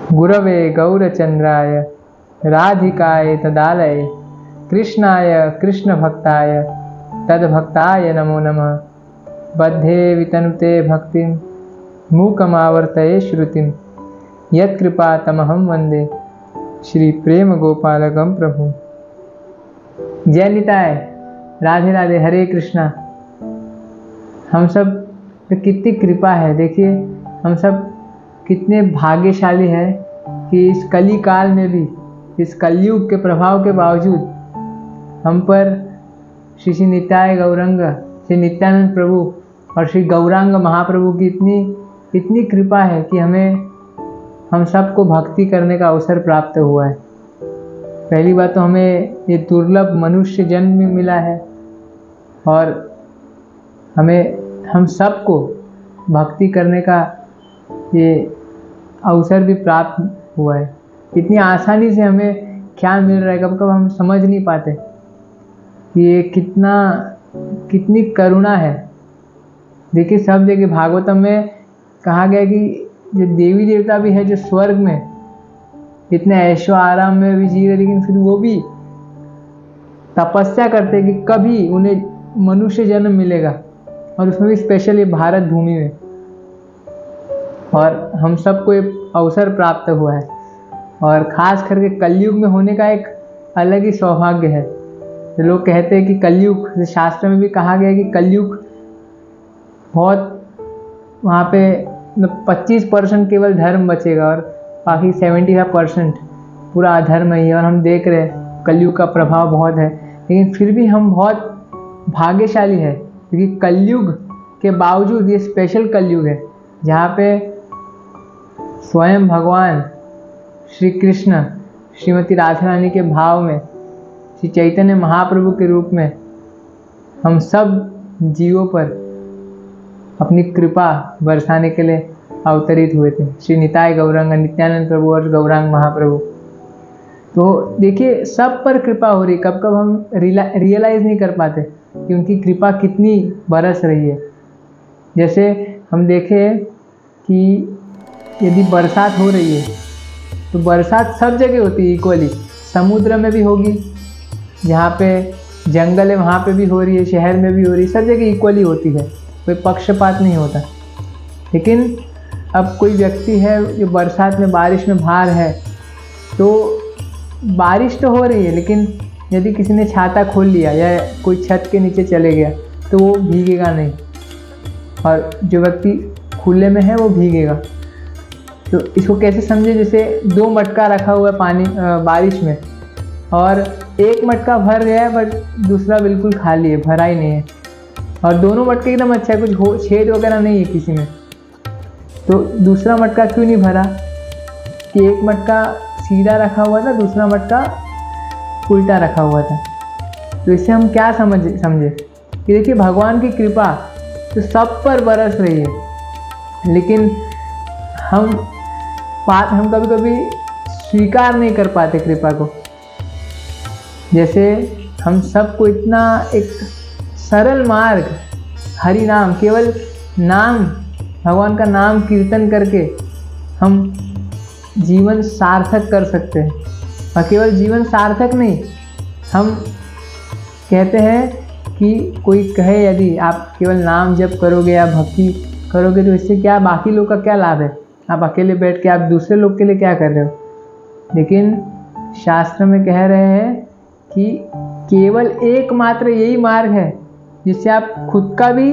गुरवे गौरचंद्राय राधिकाय तदालये कृष्णाय कृष्णभक्ताय तद्भक्ताय नमो नमः। बद्धे वितनुते भक्तिं मूकमावर्तये श्रुतिं यत्कृपातमहं वन्दे श्री प्रेम गोपालकं प्रभु। जय निताय, राधे राधे, हरे कृष्णा। हम सब पे कितनी कृपा है, देखिए हम सब कितने भाग्यशाली हैं कि इस कली काल में भी, इस कलयुग के प्रभाव के बावजूद हम पर श्री श्री नित्याय गौरंग, श्री नित्यानंद प्रभु और श्री गौरांग महाप्रभु की इतनी कृपा है कि हम सबको भक्ति करने का अवसर प्राप्त हुआ है। पहली बात तो हमें ये दुर्लभ मनुष्य जन्म में मिला है और हम सबको भक्ति करने का ये अवसर भी प्राप्त हुआ है। इतनी आसानी से हमें ख्याल मिल रहा है, कब कब हम समझ नहीं पाते कि ये कितनी करुणा है। देखिए सब जगह भागवतम में कहा गया कि जो देवी देवता भी है जो स्वर्ग में इतने ऐशो आराम में भी जी रहे, लेकिन फिर वो भी तपस्या करते कि कभी उन्हें मनुष्य जन्म मिलेगा, और उसमें भी स्पेशल ये भारत भूमि में, और हम सबको ये अवसर प्राप्त हुआ है। और ख़ास करके कलयुग में होने का एक अलग ही सौभाग्य है। तो लोग कहते हैं कि कलयुग, शास्त्र में भी कहा गया है कि कलयुग बहुत, वहाँ पे 25% केवल धर्म बचेगा और बाकी 75% पूरा अधर्म ही है। और हम देख रहे हैं कलयुग का प्रभाव बहुत है, लेकिन फिर भी हम बहुत भाग्यशाली है क्योंकि कलयुग के बावजूद ये स्पेशल कलयुग है जहाँ पे स्वयं भगवान श्री कृष्ण श्रीमती राधा रानी के भाव में श्री चैतन्य महाप्रभु के रूप में हम सब जीवों पर अपनी कृपा बरसाने के लिए अवतरित हुए थे, श्री निताय गौरांग नित्यानंद प्रभु और गौरांग महाप्रभु। तो देखिए सब पर कृपा हो रही, कब कब हम रियलाइज़ नहीं कर पाते कि उनकी कृपा कितनी बरस रही है। जैसे हम देखें कि यदि बरसात हो रही है तो बरसात सब जगह होती है इक्वली, समुद्र में भी होगी, जहाँ पे जंगल है वहाँ पे भी हो रही है, शहर में भी हो रही है, सब जगह इक्वली होती है, कोई पक्षपात नहीं होता। लेकिन अब कोई व्यक्ति है जो बरसात में, बारिश में बाहर है, तो बारिश तो हो रही है, लेकिन यदि किसी ने छाता खोल लिया या कोई छत के नीचे चले गया तो वो भीगेगा नहीं, और जो व्यक्ति खुले में है वो भीगेगा। तो इसको कैसे समझे, जैसे 2 मटका रखा हुआ है पानी बारिश में, और एक मटका भर गया है बट दूसरा बिल्कुल खाली है, भरा ही नहीं है, और दोनों मटके एकदम अच्छा है, कुछ छेद वगैरह नहीं है किसी में, तो दूसरा मटका क्यों नहीं भरा? कि एक मटका सीधा रखा हुआ था, दूसरा मटका उल्टा रखा हुआ था। तो इससे हम क्या समझे कि देखिए भगवान की कृपा तो सब पर बरस रही है, लेकिन हम कभी कभी स्वीकार नहीं कर पाते कृपा को। जैसे हम सबको इतना एक सरल मार्ग, हरि नाम, केवल नाम, भगवान का नाम कीर्तन करके हम जीवन सार्थक कर सकते हैं। और केवल जीवन सार्थक नहीं, हम कहते हैं कि कोई कहे यदि आप केवल नाम जप करोगे या भक्ति करोगे तो इससे क्या, बाकी लोग का क्या लाभ है? आप अकेले बैठ के आप दूसरे लोग के लिए क्या कर रहे हो? लेकिन शास्त्र में कह रहे हैं कि केवल एकमात्र यही मार्ग है जिससे आप खुद का भी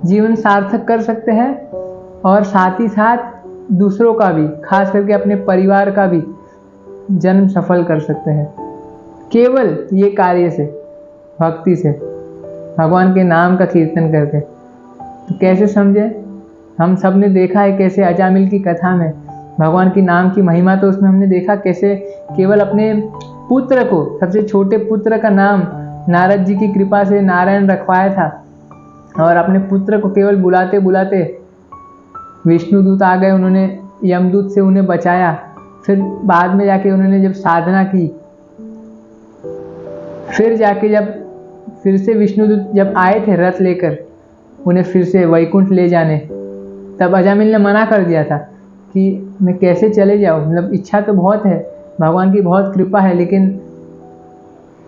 जीवन सार्थक कर सकते हैं और साथ ही साथ दूसरों का भी, खास करके अपने परिवार का भी जन्म सफल कर सकते हैं, केवल ये कार्य से, भक्ति से, भगवान के नाम का कीर्तन करके। तो कैसे समझे? हम सब ने देखा है कैसे अजामिल की कथा में भगवान की नाम की महिमा, तो उसमें हमने देखा कैसे केवल अपने पुत्र को, सबसे छोटे पुत्र का नाम नारद जी की कृपा से नारायण रखवाया था, और अपने पुत्र को केवल बुलाते बुलाते विष्णुदूत आ गए, उन्होंने यमदूत से उन्हें बचाया। फिर बाद में जाके उन्होंने जब साधना की, फिर जाके जब फिर से विष्णुदूत जब आए थे रथ लेकर उन्हें फिर से वैकुंठ ले जाने, तब अजामिल ने मना कर दिया था कि मैं कैसे चले जाऊँ, मतलब इच्छा तो बहुत है, भगवान की बहुत कृपा है, लेकिन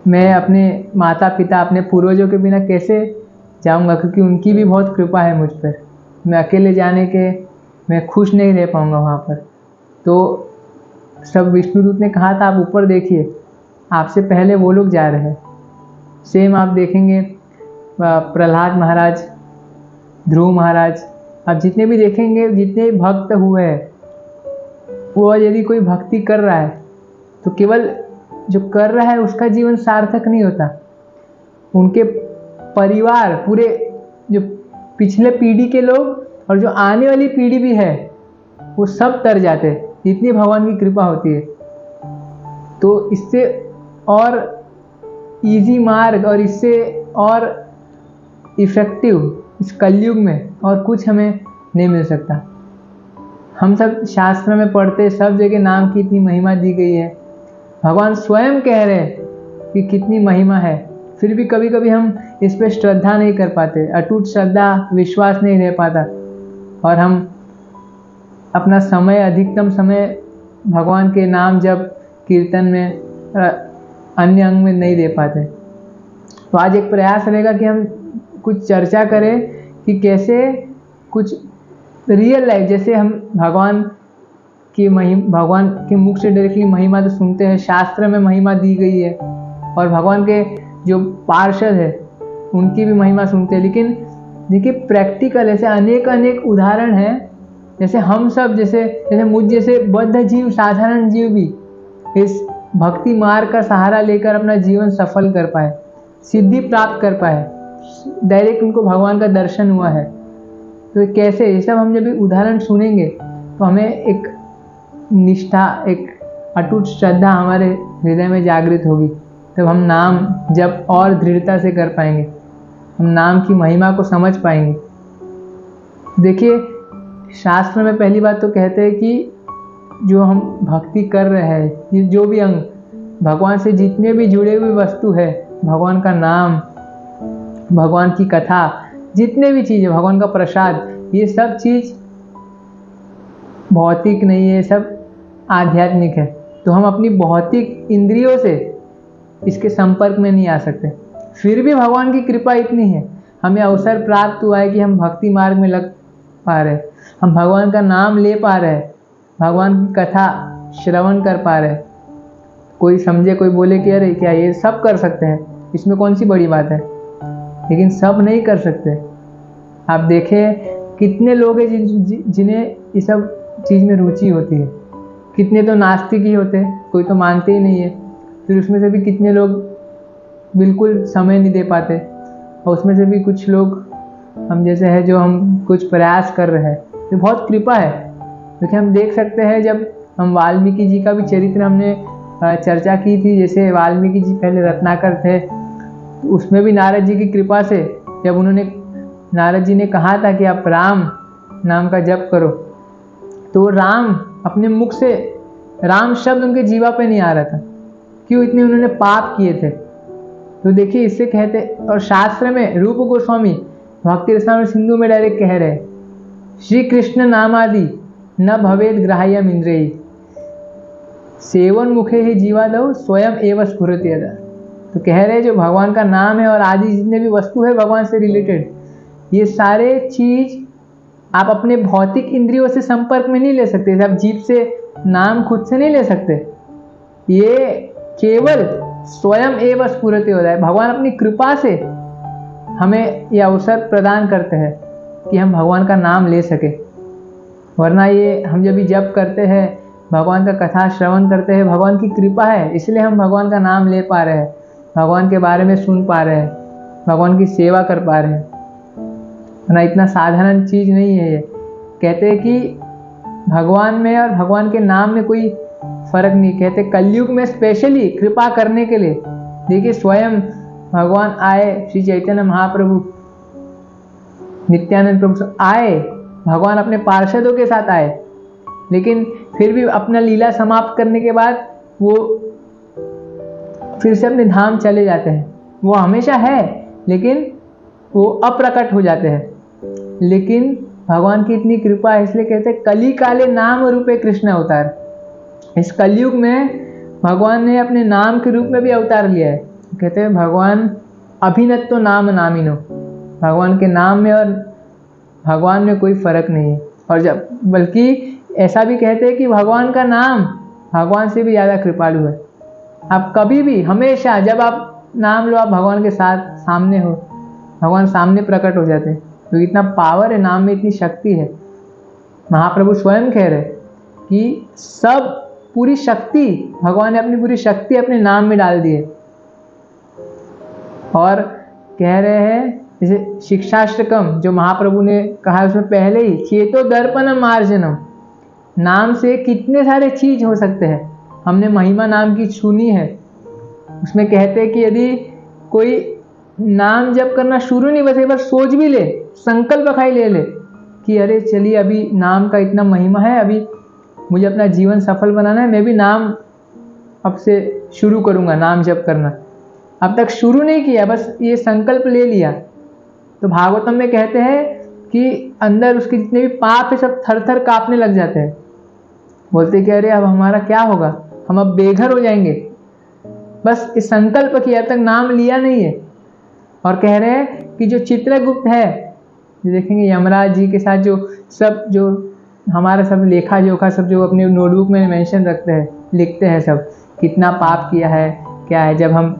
मैं अपने माता पिता अपने पूर्वजों के बिना कैसे जाऊंगा, क्योंकि उनकी भी बहुत कृपा है मुझ पर। मैं अकेले जाने के मैं खुश नहीं रह पाऊंगा वहाँ पर। तो सब विष्णुदूत ने कहा था आप ऊपर देखिए, आपसे पहले वो लोग जा रहे हैं। सेम आप देखेंगे प्रहलाद महाराज, ध्रुव महाराज, आप जितने भी देखेंगे, जितने भी भक्त हुए हैं, वो यदि कोई भक्ति कर रहा है तो केवल जो कर रहा है उसका जीवन सार्थक नहीं होता, उनके परिवार, पूरे जो पिछले पीढ़ी के लोग और जो आने वाली पीढ़ी भी है, वो सब तर जाते हैं, इतनी भगवान की कृपा होती है। तो इससे और इजी मार्ग और इससे और इफेक्टिव इस कलयुग में और कुछ हमें नहीं मिल सकता। हम सब शास्त्र में पढ़ते, सब जगह नाम की इतनी महिमा दी गई है, भगवान स्वयं कह रहे हैं कि कितनी महिमा है, फिर भी कभी कभी हम इस पर श्रद्धा नहीं कर पाते, अटूट श्रद्धा विश्वास नहीं रह पाता, और हम अपना समय, अधिकतम समय भगवान के नाम जप कीर्तन में, अन्य अंग में नहीं दे पाते। तो आज एक प्रयास रहेगा कि हम कुछ चर्चा करें कि कैसे कुछ रियल लाइफ, जैसे हम भगवान के मुख से डायरेक्टली महिमा तो सुनते हैं, शास्त्र में महिमा दी गई है, और भगवान के जो पार्षद है उनकी भी महिमा सुनते हैं, लेकिन देखिए प्रैक्टिकल ऐसे अनेक अनेक उदाहरण हैं, जैसे हम सब, जैसे मुझ जैसे बद्ध जीव, साधारण जीव भी इस भक्ति मार्ग का सहारा लेकर अपना जीवन सफल कर पाए, सिद्धि प्राप्त कर पाए, डायरेक्ट उनको भगवान का दर्शन हुआ है। तो कैसे, ये सब हम जब भी उदाहरण सुनेंगे तो हमें एक निष्ठा, एक अटूट श्रद्धा हमारे हृदय में जागृत होगी, तब हम नाम जब और दृढ़ता से कर पाएंगे, हम नाम की महिमा को समझ पाएंगे। देखिए शास्त्र में पहली बात तो कहते हैं कि जो हम भक्ति कर रहे हैं, ये जो भी अंग भगवान से जितने भी जुड़े हुए वस्तु है, भगवान का नाम, भगवान की कथा, जितने भी चीज़ है, भगवान का प्रसाद, ये सब चीज़ भौतिक नहीं है, सब आध्यात्मिक है। तो हम अपनी भौतिक इंद्रियों से इसके संपर्क में नहीं आ सकते, फिर भी भगवान की कृपा इतनी है, हमें अवसर प्राप्त हुआ है कि हम भक्ति मार्ग में लग पा रहे, हम भगवान का नाम ले पा रहे, भगवान की कथा श्रवण कर पा रहे। कोई समझे, कोई बोले कि अरे क्या ये सब कर सकते हैं, इसमें कौन सी बड़ी बात है, लेकिन सब नहीं कर सकते। आप देखें कितने लोग हैं जिन्हें ये सब चीज़ में रुचि होती है, कितने तो नास्तिक ही होते हैं, कोई तो मानते ही नहीं है, फिर उसमें से भी कितने लोग बिल्कुल समय नहीं दे पाते, और उसमें से भी कुछ लोग हम जैसे है जो हम कुछ प्रयास कर रहे हैं, तो बहुत कृपा है। क्योंकि हम देख सकते हैं, जब हम वाल्मीकि जी का भी चरित्र हमने चर्चा की थी, जैसे वाल्मीकि जी पहले रत्नाकर थे, तो उसमें भी नारद जी की कृपा से, जब नारद जी ने कहा था कि आप राम नाम का जप करो, तो राम अपने मुख से, राम शब्द उनके जीवा पे नहीं आ रहा था, क्यों, इतने उन्होंने पाप किए थे। तो देखिए इससे कहते, और शास्त्र में रूप गोस्वामी भक्ति रसायन सिंधु में डायरेक्ट कह रहे, श्री कृष्ण नामादि न भवेद ग्राह्यम इंद्रिय, सेवन मुखे ही जीवादव स्वयं एवं स्फुरति यदा। तो कह रहे जो भगवान का नाम है और आदि जितने भी वस्तु है भगवान से रिलेटेड, ये सारे चीज आप अपने भौतिक इंद्रियों से संपर्क में नहीं ले सकते, आप जीभ से नाम खुद से नहीं ले सकते, ये केवल स्वयं एवं स्फुरति होता है। भगवान अपनी कृपा से हमें ये अवसर प्रदान करते हैं कि हम भगवान का नाम ले सके, वरना ये हम जब भी जप करते हैं, भगवान का कथा श्रवण करते हैं, भगवान की कृपा है, इसलिए हम भगवान का नाम ले पा रहे हैं, भगवान के बारे में सुन पा रहे हैं, भगवान की सेवा कर पा रहे हैं, वरना इतना साधारण चीज़ नहीं है ये। कहते हैं कि भगवान में और भगवान के नाम में कोई फर्क नहीं, कहते कलयुग में स्पेशली कृपा करने के लिए, देखिए स्वयं भगवान आए, श्री चैतन्य महाप्रभु, नित्यानंद प्रभु आए, भगवान अपने पार्षदों के साथ आए, लेकिन फिर भी अपना लीला समाप्त करने के बाद वो फिर से अपने धाम चले जाते हैं। वो हमेशा है लेकिन वो अप्रकट हो जाते हैं, लेकिन भगवान की इतनी कृपा है, इसलिए कहते हैं कली काले नाम रूपे कृष्ण अवतार। इस कलयुग में भगवान ने अपने नाम के रूप में भी अवतार लिया है। कहते हैं भगवान अभिनत्तो नाम नामिनो, भगवान के नाम में और भगवान में कोई फर्क नहीं है। और जब बल्कि ऐसा भी कहते हैं कि भगवान का नाम भगवान से भी ज़्यादा कृपालु है। आप कभी भी हमेशा जब आप नाम लो, आप भगवान के साथ सामने हो, भगवान सामने प्रकट हो जाते हैं। तो इतना पावर है नाम में, इतनी शक्ति है। महाप्रभु स्वयं कह रहे कि सब पूरी शक्ति, भगवान ने अपनी पूरी शक्ति अपने नाम में डाल दी है। और कह रहे हैं जैसे शिक्षाष्टकम जो महाप्रभु ने कहा, उसमें पहले ही चेतो दर्पणम मार्जनम, नाम से कितने सारे चीज हो सकते हैं। हमने महिमा नाम की सुनी है, उसमें कहते हैं कि यदि कोई नाम जप करना शुरू नहीं, बस एक बार सोच भी ले, संकल्प खाई ले ले कि अरे चलिए अभी नाम का इतना महिमा है, अभी मुझे अपना जीवन सफल बनाना है, मैं भी नाम अब से शुरू करूँगा नाम जप करना। अब तक शुरू नहीं किया, बस ये संकल्प ले लिया, तो भागवतम में कहते हैं कि अंदर उसके जितने भी पाप है सब थर थर काँपने लग जाते हैं। बोलते कि अरे अब हमारा क्या होगा, हम अब बेघर हो जाएंगे। बस इस संकल्प किया, अब तक नाम लिया नहीं है। और कह रहे हैं कि जो चित्रगुप्त है, जो देखेंगे यमराज जी के साथ जो हमारा सब लेखा जोखा सब जो अपने नोटबुक में मेंशन रखते हैं, लिखते हैं सब कितना पाप किया है क्या है। जब हम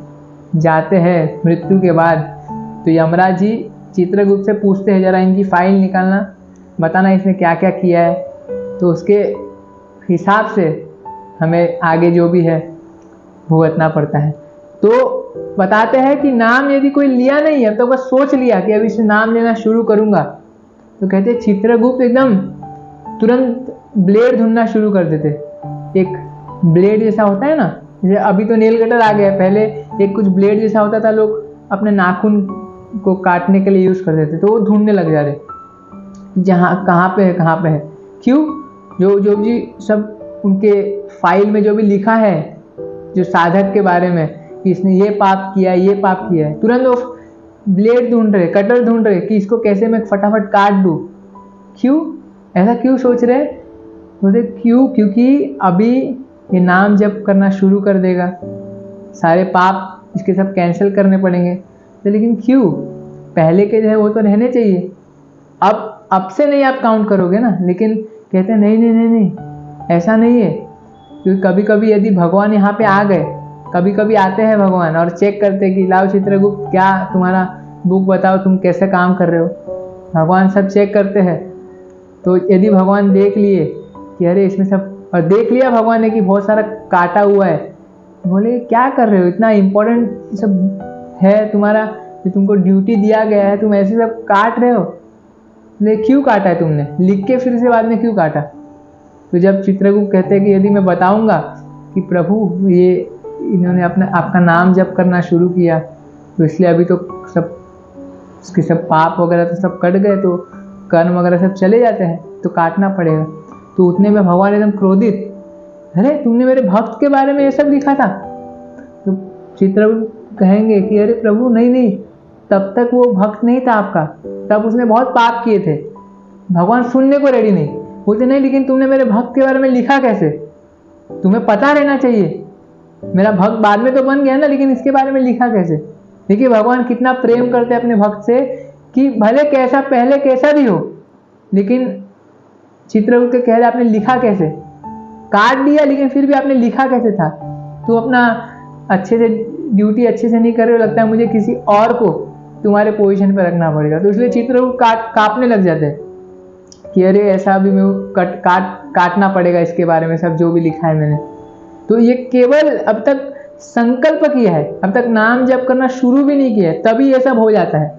जाते हैं मृत्यु के बाद तो यमराज जी चित्रगुप्त से पूछते हैं, जरा इनकी फाइल निकालना, बताना इसने क्या क्या किया है। तो उसके हिसाब से हमें आगे जो भी है भुगतना पड़ता है। तो बताते हैं कि नाम यदि कोई लिया नहीं है तो बस सोच लिया कि अब इसे नाम लेना शुरू करूँगा, तो कहते चित्रगुप्त एकदम तुरंत ब्लेड ढूंढना शुरू कर देते। एक ब्लेड जैसा होता है ना, जैसे अभी तो नेल कटर आ गया, पहले एक कुछ ब्लेड जैसा होता था, लोग अपने नाखून को काटने के लिए यूज़ करते थे। तो वो ढूंढने लग जा रहे जहाँ कहाँ पे है। क्यों? जो भी सब उनके फाइल में जो भी लिखा है जो साधक के बारे में कि इसने ये पाप किया ये पाप किया है, तुरंत वो ब्लेड ढूंढ रहे, कटर ढूंढ रहे कि इसको कैसे मैं फटाफट काट दूँ। क्यों ऐसा क्यों सोच रहे? बोलते क्यों? क्योंकि अभी ये नाम जप करना शुरू कर देगा, सारे पाप इसके सब कैंसिल करने पड़ेंगे। तो लेकिन क्यों? पहले के जो है वो तो रहने चाहिए, अब से नहीं आप काउंट करोगे ना। लेकिन कहते हैं नहीं, ऐसा नहीं है। क्योंकि कभी कभी यदि भगवान यहाँ पे आ गए, कभी कभी आते हैं भगवान और चेक करते कि लाओ चित्रगुप्त, क्या तुम्हारा बुक बताओ, तुम कैसे काम कर रहे हो। भगवान सब चेक करते हैं। तो यदि भगवान देख लिए कि अरे इसमें सब, और देख लिया भगवान ने कि बहुत सारा काटा हुआ है, बोले क्या कर रहे हो, इतना इम्पोर्टेंट सब है तुम्हारा, जो तुमको ड्यूटी दिया गया है, तुम ऐसे सब काट रहे हो। बोले क्यों काटा है तुमने, लिख के फिर से बाद में क्यों काटा? तो जब चित्रगुप्त कहते हैं कि यदि मैं बताऊंगा कि प्रभु ये इन्होंने आपका नाम जप करना शुरू किया, तो इसलिए अभी तो सब उसके सब पाप वगैरह तो सब कट गए, तो कर्म वगैरह सब चले जाते हैं, तो काटना पड़ेगा। तो उतने में भगवान एकदम क्रोधित, अरे तुमने मेरे भक्त के बारे में ये सब लिखा था। तो चित्रगुप्त कहेंगे कि अरे प्रभु नहीं, तब तक वो भक्त नहीं था आपका, तब उसने बहुत पाप किए थे। भगवान सुनने को रेडी नहीं, बोलते नहीं लेकिन तुमने मेरे भक्त के बारे में लिखा कैसे, तुम्हें पता रहना चाहिए, मेरा भक्त बाद में तो बन गया ना, लेकिन इसके बारे में लिखा कैसे। देखिए भगवान कितना प्रेम करते हैं अपने भक्त से, कि भले कैसा पहले कैसा भी हो, लेकिन चित्रगुप्त कह रहे आपने लिखा कैसे, काट दिया लेकिन फिर भी आपने लिखा कैसे था। तो अपना अच्छे से ड्यूटी अच्छे से नहीं कर रहे हो, लगता है मुझे किसी और को तुम्हारे पोजीशन पर रखना पड़ेगा। तो इसलिए चित्रगुप्त कांपने लग जाते हैं कि अरे ऐसा भी मैं काटना पड़ेगा इसके बारे में सब जो भी लिखा है मैंने। तो ये केवल अब तक संकल्प किया है, अब तक नाम जप करना शुरू भी नहीं किया है, तभी ये सब हो जाता है।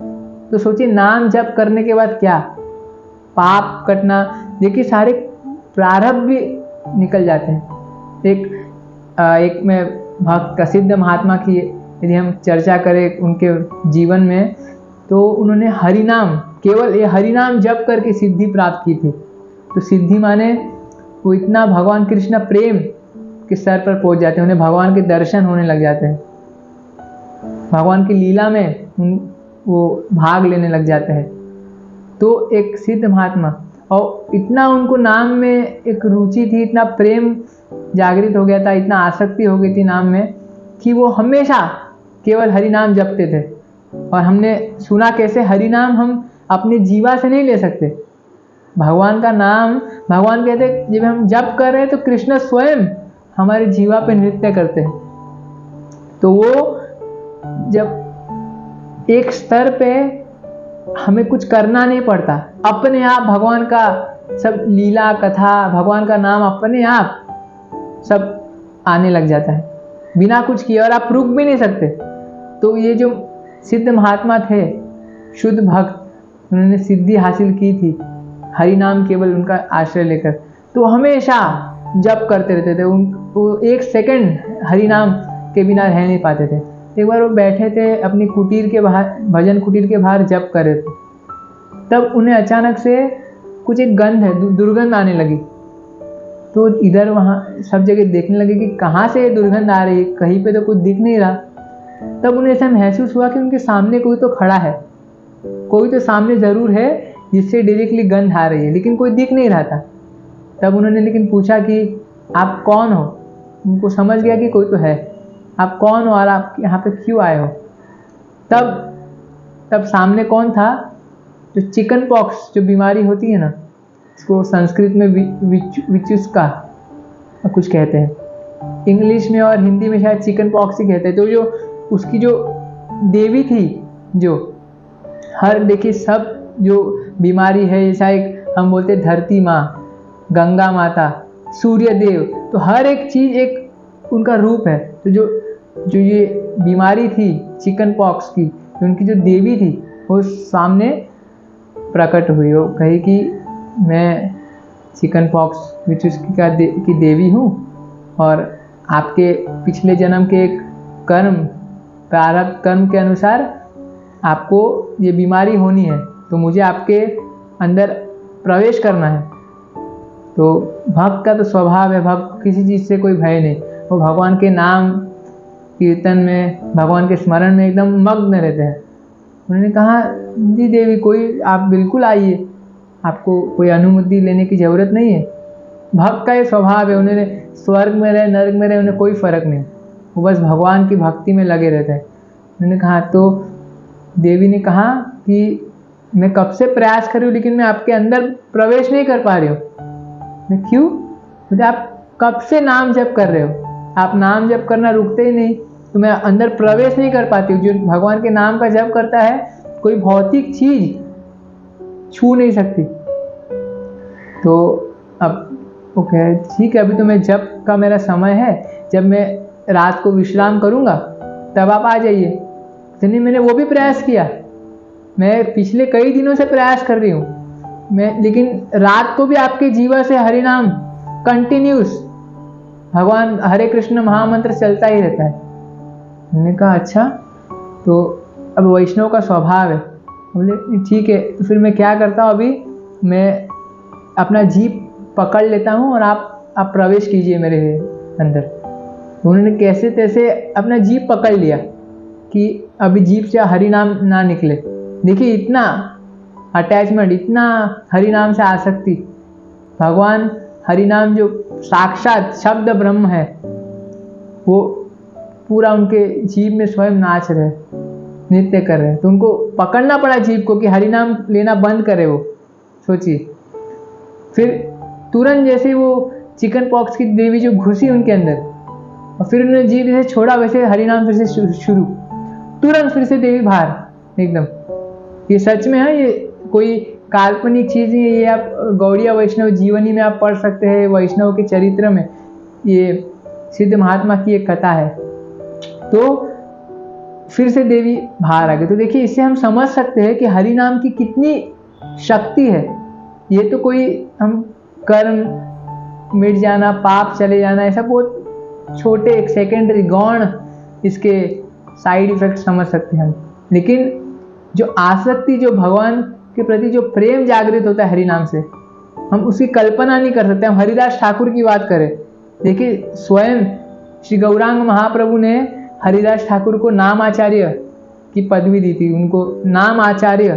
तो सोचिए नाम जप करने के बाद क्या पाप कटना, देखिए सारे प्रारब्ध भी निकल जाते हैं। एक में भक्त प्रसिद्ध महात्मा की यदि हम चर्चा करें उनके जीवन में, तो उन्होंने हरिनाम, केवल ये हरिनाम जप करके सिद्धि प्राप्त की थी। तो सिद्धि माने वो इतना भगवान कृष्ण प्रेम के स्तर पर पहुंच जाते हैं, उन्हें भगवान के दर्शन होने लग जाते हैं, भगवान की लीला में वो भाग लेने लग जाते हैं। तो एक सिद्ध महात्मा और इतना उनको नाम में एक रुचि थी, इतना प्रेम जागृत हो गया था, इतना आसक्ति हो गई थी नाम में कि वो हमेशा केवल हरि नाम जपते थे। और हमने सुना कैसे हरि नाम हम अपने जीवा से नहीं ले सकते। भगवान का नाम, भगवान कहते जब हम जप कर रहे हैं तो कृष्ण स्वयं हमारे जीवा पे नृत्य करते हैं। तो वो जब एक स्तर पे हमें कुछ करना नहीं पड़ता, अपने आप भगवान का सब लीला कथा, भगवान का नाम अपने आप सब आने लग जाता है बिना कुछ किए, और आप रुक भी नहीं सकते। तो ये जो सिद्ध महात्मा थे, शुद्ध भक्त, उन्होंने सिद्धि हासिल की थी हरि नाम केवल उनका आश्रय लेकर, तो हमेशा जप करते रहते थे। वो एक सेकंड हरि नाम के बिना रह नहीं पाते थे। एक बार वो बैठे थे अपनी कुटीर के बाहर, भजन कुटीर के बाहर जप कर रहे थे, तब उन्हें अचानक से कुछ एक गंध है, दुर्गंध आने लगी। तो इधर वहाँ सब जगह देखने लगे कि कहाँ से ये दुर्गंध आ रही है, कहीं पे तो कुछ दिख नहीं रहा। तब उन्हें ऐसा महसूस हुआ कि उनके सामने कोई तो खड़ा है, कोई तो सामने ज़रूर है जिससे डायरेक्टली गंध आ रही है, लेकिन कोई दिख नहीं रहा था। तब उन्होंने लेकिन पूछा कि आप कौन हो। उनको समझ गया कि कोई तो है, आप कौन हो और आप यहाँ पे क्यों आए हो। तब सामने कौन था, जो चिकन पॉक्स जो बीमारी होती है ना, इसको संस्कृत में विचुस्का कुछ कहते हैं, इंग्लिश में और हिंदी में शायद चिकन पॉक्स ही कहते हैं। तो जो उसकी जो देवी थी, जो हर देखिए सब जो बीमारी है, जैसा एक हम बोलते धरती माँ, गंगा माता, सूर्य देव, तो हर एक चीज़ एक उनका रूप है। तो जो ये बीमारी थी चिकन पॉक्स की, उनकी जो देवी थी वो सामने प्रकट हुई। वो कही कि मैं चिकन पॉक्स की देवी हूँ और आपके पिछले जन्म के एक प्रारब्ध कर्म के अनुसार आपको ये बीमारी होनी है, तो मुझे आपके अंदर प्रवेश करना है। तो भक्त का तो स्वभाव है, भक्त किसी चीज़ से कोई भय नहीं, वो भगवान के नाम कीर्तन में, भगवान के स्मरण में एकदम मग्न रहते हैं। उन्होंने कहा जी देवी, कोई आप बिल्कुल आइए, आपको कोई अनुमति लेने की ज़रूरत नहीं है। भक्त का ये स्वभाव है, उन्होंने स्वर्ग में रहे नरक में रहे उन्हें कोई फ़र्क नहीं, वो बस भगवान की भक्ति में लगे रहते हैं। उन्होंने कहा, तो देवी ने कहा कि मैं कब से प्रयास कर रही हूँ लेकिन मैं आपके अंदर प्रवेश नहीं कर पा रही हूँ। मैं क्यों? मुझे आप कब से नाम जप कर रहे हो, आप नाम जप करना रुकते ही नहीं, तो मैं अंदर प्रवेश नहीं कर पाती हूँ। जो भगवान के नाम का जप करता है कोई भौतिक चीज़ छू नहीं सकती। तो अब वो कहे ठीक है, अभी तो मैं जप का मेरा समय है, जब मैं रात को विश्राम करूँगा तब आप आ जाइए। इसलिए मैंने वो भी प्रयास किया, मैं पिछले कई दिनों से प्रयास कर रही हूँ मैं, लेकिन रात को भी आपके जीवा से हरि नाम कंटिन्यूस, भगवान हरे कृष्ण महामंत्र चलता ही रहता है। मैंने कहा अच्छा, तो अब वैष्णव का स्वभाव है। बोले ठीक है, तो फिर मैं क्या करता हूँ, अभी मैं अपना जीप पकड़ लेता हूँ और आप प्रवेश कीजिए मेरे अंदर। तो उन्होंने कैसे तैसे अपना जीप पकड़ लिया कि अभी जीप से हरि नाम ना निकले। देखिए इतना अटैचमेंट, इतना हरि नाम से आसक्ति। भगवान हरि नाम जो साक्षात शब्द ब्रह्म है, वो पूरा उनके जीभ में स्वयं नाच रहे, नृत्य कर रहे हैं। तो उनको पकड़ना पड़ा जीभ को कि हरि नाम लेना बंद करे। वो सोचिए, फिर तुरंत जैसे वो चिकन पॉक्स की देवी जो घुसी उनके अंदर, और फिर उन्होंने जीभ जैसे छोड़ा वैसे हरि नाम फिर से शुरू, तुरंत फिर से देवी बाहर एकदम। ये सच में है, ये कोई काल्पनिक चीज़ नहीं है, ये आप गौड़िया वैष्णव जीवनी में आप पढ़ सकते हैं, वैष्णव के चरित्र में ये सिद्ध महात्मा की एक कथा है। तो फिर से देवी बाहर आ गई। तो देखिए इससे हम समझ सकते हैं कि हरि नाम की कितनी शक्ति है। ये तो कोई हम कर्म मिट जाना, पाप चले जाना, ऐसा बहुत छोटे एक सेकेंडरी गौण इसके साइड इफेक्ट समझ सकते हैं हम, लेकिन जो आसक्ति, जो भगवान के प्रति जो प्रेम जागृत होता है हरि नाम से, हम उसकी कल्पना नहीं कर सकते। हम हरिदास ठाकुर की बात करें, देखिए स्वयं श्री गौरांग महाप्रभु ने हरिदास ठाकुर को नाम आचार्य की पदवी दी थी, उनको नाम आचार्य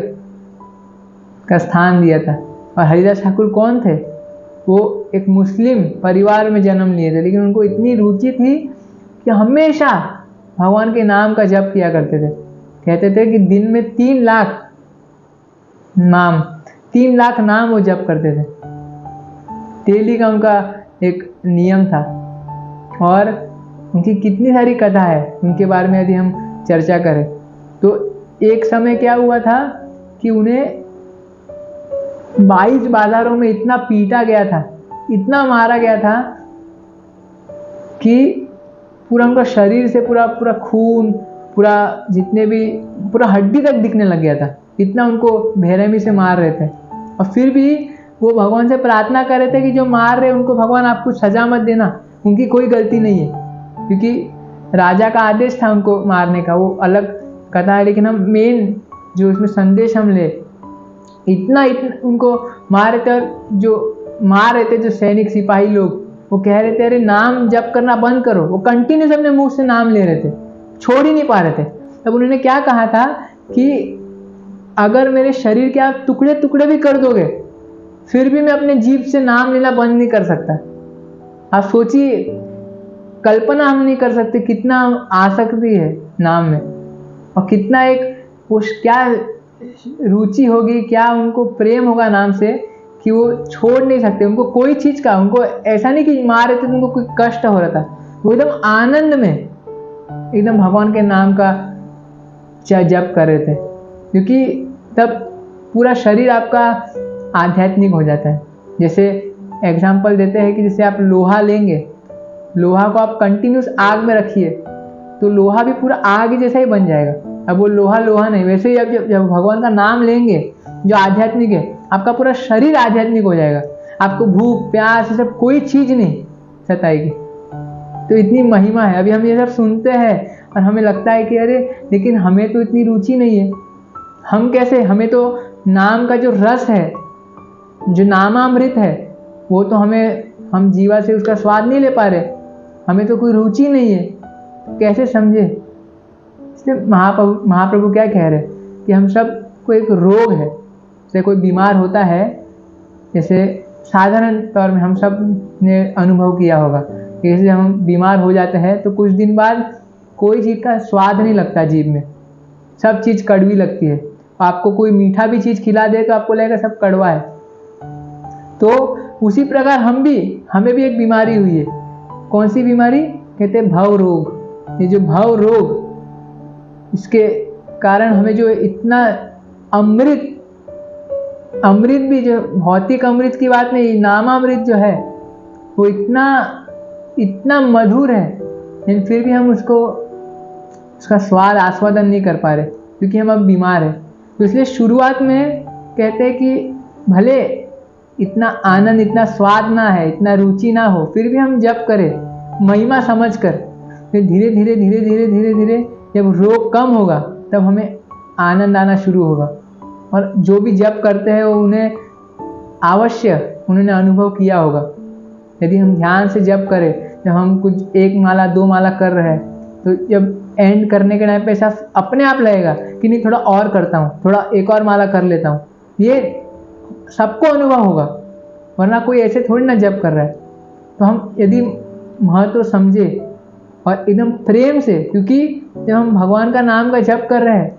का स्थान दिया था। और हरिदास ठाकुर कौन थे? वो एक मुस्लिम परिवार में जन्म लिए थे, लेकिन उनको इतनी रुचि थी कि हमेशा भगवान के नाम का जप किया करते थे। कहते थे कि दिन में 3 लाख नाम वो जप करते थे। डेली का उनका एक नियम था। और उनकी कितनी सारी कथा है, उनके बारे में यदि हम चर्चा करें तो एक समय क्या हुआ था कि उन्हें 22 बाजारों में इतना पीटा गया था, इतना मारा गया था कि पूरा उनका शरीर से पूरा खून, पूरा जितने भी पूरा हड्डी तक दिखने लग गया था, इतना उनको बेरहमी से मार रहे थे। और फिर भी वो भगवान से प्रार्थना कर रहे थे कि जो मार रहे उनको भगवान आप कुछ सजा मत देना, उनकी कोई गलती नहीं है, क्योंकि राजा का आदेश था उनको मारने का, वो अलग कथा है। लेकिन हम मेन जो इसमें संदेश हम ले, इतना उनको मार रहे थे। और जो मार रहे थे, जो सैनिक सिपाही लोग, वो कह रहे थे अरे नाम जप करना बंद करो। वो कंटिन्यूस अपने मुंह से नाम ले रहे थे, छोड़ ही नहीं पा रहे थे। तब उन्होंने क्या कहा था कि अगर मेरे शरीर के आप टुकड़े टुकड़े भी कर दोगे, फिर भी मैं अपने जीभ से नाम लेना बंद नहीं कर सकता। आप सोचिए, कल्पना हम नहीं कर सकते कितना आसक्ति है नाम में, और कितना एक वो क्या रुचि होगी, क्या उनको प्रेम होगा नाम से कि वो छोड़ नहीं सकते। उनको कोई चीज़ का, उनको ऐसा नहीं कि मार रहे थे तो उनको कोई कष्ट हो रहा था, वो एकदम आनंद में एकदम भगवान के नाम का जप कर रहे थे, क्योंकि तब पूरा शरीर आपका आध्यात्मिक हो जाता है। जैसे एग्जाम्पल देते हैं कि जैसे आप लोहा लेंगे, लोहा को आप कंटिन्यूस आग में रखिए तो लोहा भी पूरा आग ही जैसा ही बन जाएगा। अब वो लोहा नहीं, वैसे ही अब जब भगवान का नाम लेंगे जो आध्यात्मिक है, आपका पूरा शरीर आध्यात्मिक हो जाएगा। आपको भूख प्यास ये सब कोई चीज़ नहीं सताएगी। तो इतनी महिमा है। अभी हम ये सब सुनते हैं और हमें लगता है कि अरे लेकिन हमें तो इतनी रुचि नहीं है, हम कैसे, हमें तो नाम का जो रस है, जो नामामृत है, वो तो हम जीवा से उसका स्वाद नहीं ले पा रहे, हमें तो कोई रुचि नहीं है, कैसे समझे। इसलिए महाप्रभु क्या कह रहे कि हम सब को एक रोग है। जैसे कोई बीमार होता है, जैसे साधारण तौर में हम सब ने अनुभव किया होगा, जैसे हम बीमार हो जाते हैं तो कुछ दिन बाद कोई चीज़ का स्वाद नहीं लगता जीभ में, सब चीज़ कड़वी लगती है। आपको कोई मीठा भी चीज़ खिला दे तो आपको लगेगा सब कड़वा है। तो उसी प्रकार हमें भी एक बीमारी हुई है। कौन सी बीमारी? कहते हैं भव रोग। ये जो भव रोग, इसके कारण हमें जो इतना अमृत भी, जो भौतिक अमृत की बात नहीं, नामामृत जो है वो इतना मधुर है, लेकिन फिर भी हम उसका स्वाद आस्वादन नहीं कर पा रहे, क्योंकि हम अब बीमार हैं। तो इसलिए शुरुआत में कहते हैं कि भले इतना आनंद, इतना स्वाद ना है, इतना रुचि ना हो, फिर भी हम जप करें महिमा समझ कर। फिर धीरे धीरे जब रोग कम होगा तब हमें आनंद आना शुरू होगा। और जो भी जप करते हैं वो उन्होंने अनुभव किया होगा। यदि हम ध्यान से जप करें, जब हम कुछ 1 माला 2 माला कर रहे हैं, तो जब एंड करने के टाइम पे ऐसा अपने आप लगेगा कि नहीं थोड़ा और करता हूँ, थोड़ा एक और माला कर लेता हूँ, ये सबको अनुभव होगा, वरना कोई ऐसे थोड़ी ना जप कर रहा है। तो हम यदि महत्व समझे और एकदम प्रेम से, क्योंकि जब हम भगवान का नाम का जप कर रहे हैं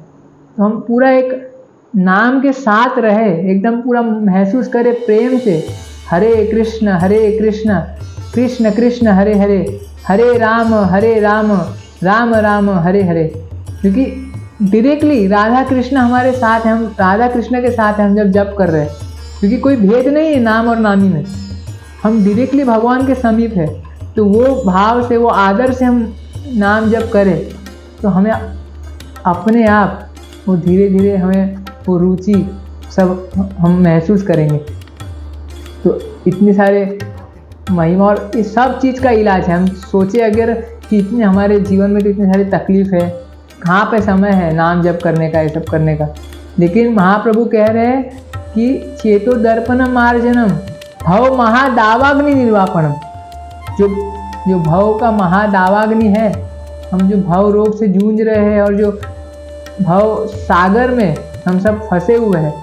तो हम पूरा एक नाम के साथ रहे, एकदम पूरा महसूस करें प्रेम से, हरे कृष्ण कृष्ण कृष्ण हरे हरे, हरे राम राम राम हरे हरे। क्योंकि डायरेक्टली राधा कृष्ण हमारे साथ हैं, हम राधा कृष्ण के साथ हैं हम जब जप कर रहे हैं, क्योंकि कोई भेद नहीं है नाम और नामी में, हम डायरेक्टली भगवान के समीप है। तो वो भाव से, वो आदर से हम नाम जप करें तो हमें अपने आप वो धीरे धीरे हमें वो रुचि सब हम महसूस करेंगे। तो इतने सारे महिमा और इस सब चीज़ का इलाज है। हम सोचे अगर कि इतने हमारे जीवन में तो इतनी सारी तकलीफ है, कहाँ पे समय है नाम जप करने का, ये सब करने का। लेकिन महाप्रभु कह रहे हैं कि चेतो दर्पणम मार्जनम भव महादावाग्नि निर्वापणम। जो भव का महादावाग्नि है, हम जो भव रोग से जूझ रहे हैं और जो भव सागर में हम सब फंसे हुए हैं,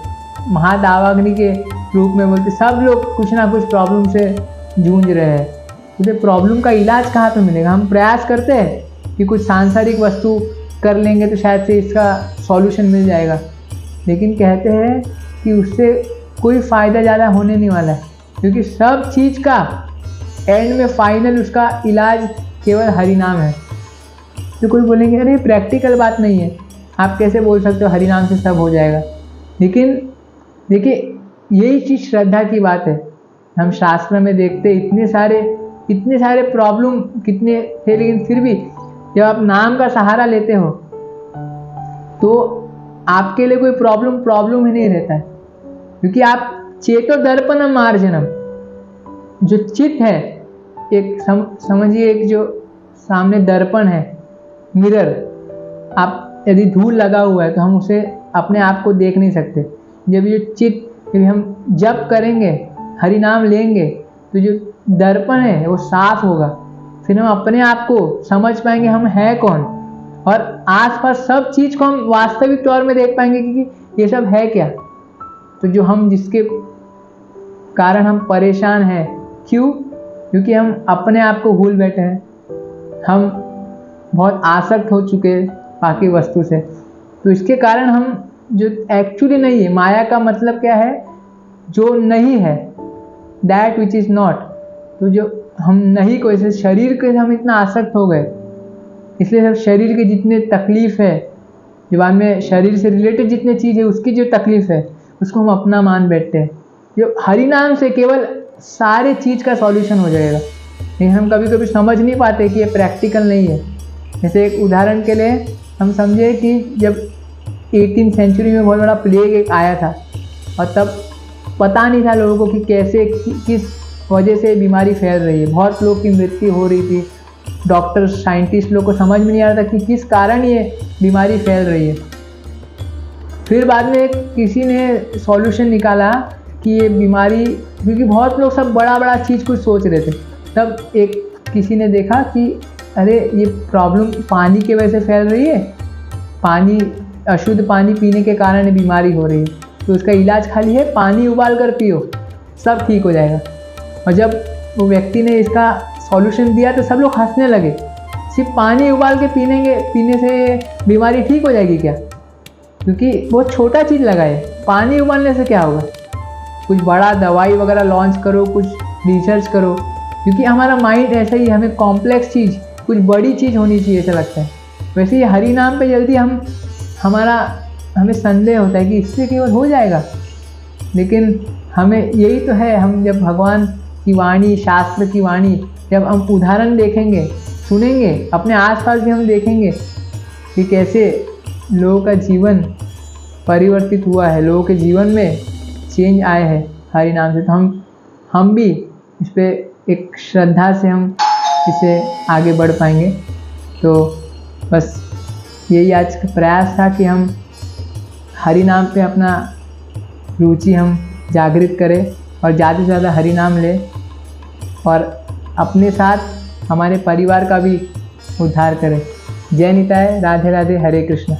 महादावाग्नि के रूप में बोलते सब लोग कुछ ना कुछ प्रॉब्लम से जूझ रहे हैं। उसे प्रॉब्लम का इलाज कहाँ पे मिलेगा? हम प्रयास करते हैं कि कुछ सांसारिक वस्तु कर लेंगे तो शायद से इसका सॉल्यूशन मिल जाएगा, लेकिन कहते हैं कि उससे कोई फ़ायदा ज़्यादा होने नहीं वाला है, क्योंकि सब चीज़ का एंड में फाइनल उसका इलाज केवल हरि नाम है। तो कोई बोलेंगे अरे प्रैक्टिकल बात नहीं है, आप कैसे बोल सकते हो हरि नाम से सब हो जाएगा? लेकिन देखिए यही चीज़ श्रद्धा की बात है। हम शास्त्र में देखते इतने सारे प्रॉब्लम कितने थे, लेकिन फिर भी जब आप नाम का सहारा लेते हो तो आपके लिए कोई प्रॉब्लम ही नहीं रहता है, क्योंकि आप चेतो दर्पणम मार्जनम, जो चित्त है एक समझिए एक जो सामने दर्पण है, मिरर, आप यदि धूल लगा हुआ है तो हम उसे अपने आप को देख नहीं सकते। जब ये चित्त यदि हम जप करेंगे, हरि नाम लेंगे, तो जो दर्पण है वो साफ होगा, फिर हम अपने आप को समझ पाएंगे हम हैं कौन, और आसपास सब चीज़ को हम वास्तविक तौर में देख पाएंगे कि ये सब है क्या। तो जो हम जिसके कारण हम परेशान हैं, क्यों? क्योंकि हम अपने आप को भूल बैठे हैं, हम बहुत आसक्त हो चुके हैं बाकी वस्तु से। तो इसके कारण हम जो एक्चुअली नहीं है, माया का मतलब क्या है? जो नहीं है, दैट विच इज़ नॉट। तो जो हम नहीं को, जैसे शरीर के हम इतना आसक्त हो गए, इसलिए सब शरीर के जितने तकलीफ़ है, जीवन में शरीर से रिलेटेड जितने चीज़ है उसकी जो तकलीफ़ है उसको हम अपना मान बैठते हैं। जो हरि नाम से केवल सारे चीज़ का सॉल्यूशन हो जाएगा, लेकिन हम कभी कभी समझ नहीं पाते कि ये प्रैक्टिकल नहीं है। जैसे एक उदाहरण के लिए हम समझे कि जब 18वीं सेंचुरी में बहुत बड़ा प्लेग एक आया था, और तब पता नहीं था लोगों को कि कैसे किस वजह से बीमारी फैल रही है। बहुत लोग की मृत्यु हो रही थी, डॉक्टर साइंटिस्ट लोग को समझ में नहीं आ रहा था कि किस कारण ये बीमारी फैल रही है। फिर बाद में किसी ने सॉल्यूशन निकाला कि ये बीमारी, क्योंकि बहुत लोग सब बड़ा बड़ा चीज़ कुछ सोच रहे थे, तब एक किसी ने देखा कि अरे ये प्रॉब्लम पानी की वजह से फैल रही है, पानी अशुद्ध पानी पीने के कारण बीमारी हो रही है, तो उसका इलाज खाली है पानी उबाल कर पियो, सब ठीक हो जाएगा। और जब वो व्यक्ति ने इसका सॉल्यूशन दिया तो सब लोग हंसने लगे, सिर्फ पानी उबाल के पीने से बीमारी ठीक हो जाएगी क्या? क्योंकि बहुत छोटा चीज़ लगा है, पानी उबालने से क्या होगा? कुछ बड़ा दवाई वगैरह लॉन्च करो, कुछ रिसर्च करो, क्योंकि हमारा माइंड ऐसा ही, हमें कॉम्प्लेक्स चीज़, कुछ बड़ी चीज़ होनी चाहिए ऐसा लगता है। वैसे ही हरि नाम पे जल्दी हमें संदेह होता है कि इससे केवल हो जाएगा, लेकिन हमें यही तो है, हम जब भगवान की वाणी, शास्त्र की वाणी जब हम उदाहरण देखेंगे, सुनेंगे, अपने आसपास भी हम देखेंगे कि कैसे लोगों का जीवन परिवर्तित हुआ है, लोगों के जीवन में चेंज आए हैं हरि नाम से, तो हम भी इस पर एक श्रद्धा से हम इसे आगे बढ़ पाएंगे। तो बस यही आज का प्रयास था कि हम हरि नाम पे अपना रुचि हम जागृत करें और ज़्यादा से ज़्यादा हरि नाम लें, और अपने साथ हमारे परिवार का भी उद्धार करें। जय निताय, राधे राधे, हरे कृष्ण।